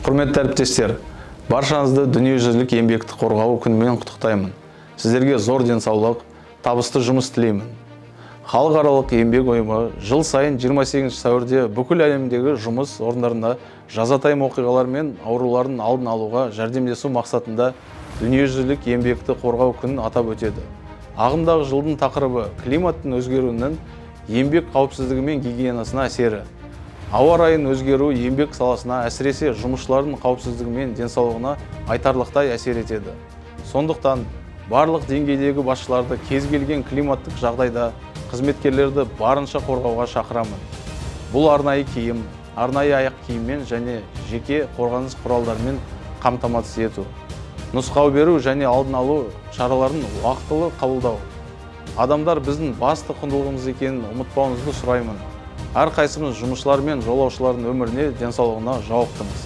Құрметті әріптестер, баршаңызды дүниежүзілік еңбекті қорғау күнімен құттықтаймын. Сіздерге зор денсаулық, табысты жұмыс тілеймін. Халықаралық еңбек ұйымы жыл сайын 28 сәуірде бүкіл әлемдегі жұмыс орындарында жазатайым оқиғалар мен аурулардың алдын алуға жәрдемдесу мақсатында дүниежүзілік еңбекті қорғау күнін атап өтеді. Ағымдағы жылдың тақырыбы климаттың өзгеруінің еңбек қауіпсіздігі мен гигиенасына әсері. Ауа райының өзгеруі еңбек саласына, әсіресе жұмысшылардың қауіпсіздігі мен денсаулығына айтарлықтай әсер етеді. Сондықтан барлық деңгейдегі басшыларды кез келген климаттық жағдайда қызметкерлерді барынша қорғауға шақырамын. Бұл арнайы киім, арнайы аяқ киіммен және жеке қорғаныс құралдарымен қамтамасыз ету. Нұсқау беру және алдын алу шараларын уақытылы қабылдау. Адамдар біздің басты құндылығымыз екенін ұмытпауыңызды сұраймын. Әрқайсымыз жұмысшылар мен жолаушылардың өміріне, денсаулығына жауаптымыз.